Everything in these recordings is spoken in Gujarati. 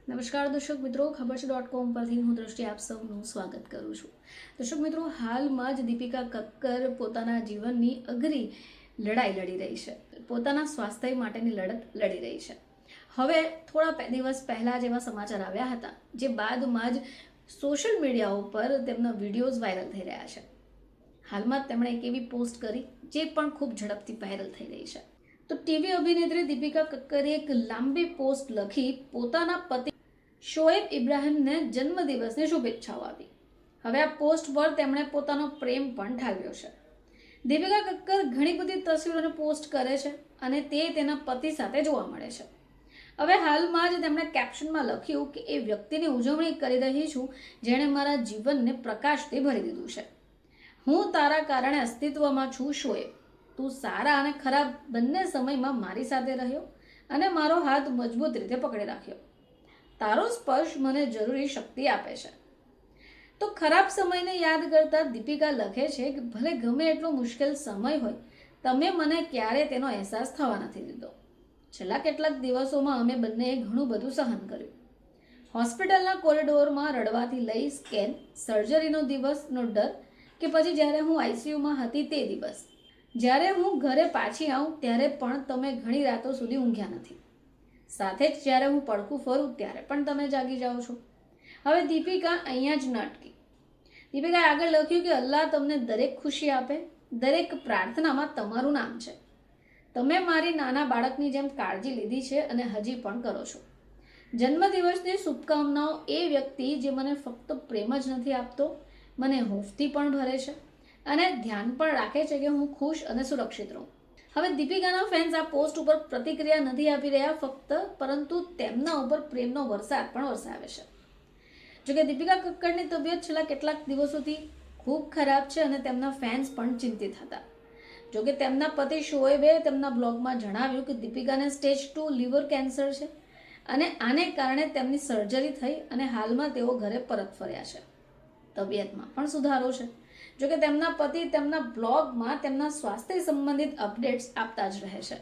નમસ્કાર દર્શક મિત્રો, ખબર છે .com પરથી હું દ્રષ્ટિ આપ સૌનું સ્વાગત કરું છું. દર્શક મિત્રો, હાલમાં જ દીપિકા કક્કર પોતાના જીવનની અઘરી લડાઈ લડી રહી છે. પોતાના સ્વાસ્થ્ય માટેની લડત લડી રહી છે. હવે થોડા દિવસ પહેલા જેવા સમાચાર આવ્યા હતા, જે બાદમાં જ સોશિયલ મીડિયા ઉપર તેમના વિડીયોઝ વાયરલ થઈ રહ્યા છે. હાલમાં તેમણે એક એવી પોસ્ટ કરી જે પણ ખૂબ ઝડપથી વાયરલ થઈ રહી છે. તો ટીવી અભિનેત્રી દીપિકા કક્કરે એક લાંબી પોસ્ટ લખી પોતાના પતિ શોએબ ઇબ્રાહિમને જન્મદિવસની શુભેચ્છાઓ આપી. હવે આ પોસ્ટ પર તેમણે પોતાનો પ્રેમ પણ ઠાલવ્યો છે. દીપિકા કક્કર ઘણી બધી તસવીરોને પોસ્ટ કરે છે અને તે તેના પતિ સાથે જોવા મળે છે. હવે હાલમાં જ તેમણે કેપ્શનમાં લખ્યું કે એ વ્યક્તિની ઉજવણી કરી રહી છું જેણે મારા જીવનને પ્રકાશથી ભરી દીધું છે. હું તારા કારણે અસ્તિત્વમાં છું શોએબ. તું સારા અને ખરાબ બંને સમયમાં મારી સાથે રહ્યો અને મારો હાથ મજબૂત રીતે પકડી રાખ્યો. તારો સ્પર્શ મને જરૂરી શક્તિ આપે છે. તો ખરાબ સમયને યાદ કરતા દીપિકા લખે છે કે ભલે ગમે એટલો મુશ્કેલ સમય હોય, તમે મને ક્યારે તેનો અહેસાસ થવા નથી દીધો. છેલ્લા કેટલાક દિવસોમાં અમે બંનેએ ઘણું બધું સહન કર્યું. હોસ્પિટલના કોરિડોરમાં રડવાથી લઈ સ્કેન, સર્જરીનો દિવસનો ડર કે પછી જ્યારે હું આઈસીયુમાં હતી તે દિવસ. જ્યારે હું ઘરે પાછી આવું ત્યારે પણ તમે ઘણી રાતો સુધી ઊંઘ્યા નથી. સાથે જ જ્યારે હું પડખું ફરું ત્યારે પણ તમે જાગી જાઓ છો. હવે દીપિકા અહીંયા જ ન અટકી. દીપિકાએ આગળ લખ્યું કે અલ્લાહ તમને દરેક ખુશી આપે. દરેક પ્રાર્થનામાં તમારું નામ છે. તમે મારી નાના બાળકની જેમ કાળજી લીધી છે અને હજી પણ કરો છો. જન્મદિવસની શુભકામનાઓ એ વ્યક્તિ જે મને ફક્ત પ્રેમ જ નથી આપતો, મને હૂંફથી પણ ભરે છે અને ધ્યાન પણ રાખે છે કે હું ખુશ અને સુરક્ષિત રહું. હવે દીપિકાના ફેન્સ આ પોસ્ટ ઉપર પ્રતિક્રિયા નથી આપી રહ્યા ફક્ત, પરંતુ તેમના ઉપર પ્રેમનો વરસાદ પણ વરસાવે છે. જોકે દીપિકા કક્કરની તબિયત છેલ્લા કેટલાક દિવસોથી ખૂબ ખરાબ છે અને તેમના ફેન્સ પણ ચિંતિત હતા. જોકે તેમના પતિ શોએબે તેમના બ્લોગમાં જણાવ્યું કે દીપિકાને સ્ટેજ 2 લીવર કેન્સર છે અને આને કારણે તેમની સર્જરી થઈ અને હાલમાં તેઓ ઘરે પરત ફર્યા છે. તબિયતમાં પણ સુધારો છે. જોકે તેમના પતિ તેમના બ્લોગમાં તેમના સ્વાસ્થ્ય સંબંધિત અપડેટ્સ આપતા જ રહે છે.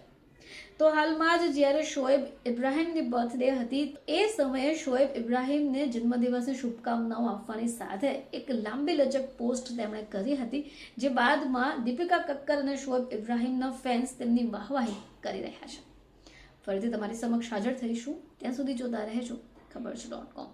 તો હાલમાં જ જ્યારે શોએબ ઇબ્રાહિમની બર્થડે હતી, એ સમયે શોએબ ઇબ્રાહિમને જન્મદિવસની શુભકામનાઓ આપવાની સાથે એક લાંબી લચક પોસ્ટ તેમણે કરી હતી, જે બાદમાં દીપિકા કક્કર અને શોએબ ઇબ્રાહિમના ફેન્સ તેમની વાહવાહી કરી રહ્યા છે. ફરીથી તમારી સમક્ષ હાજર થઈશું. ત્યાં સુધી જોતા રહેજો ખબર છે .com.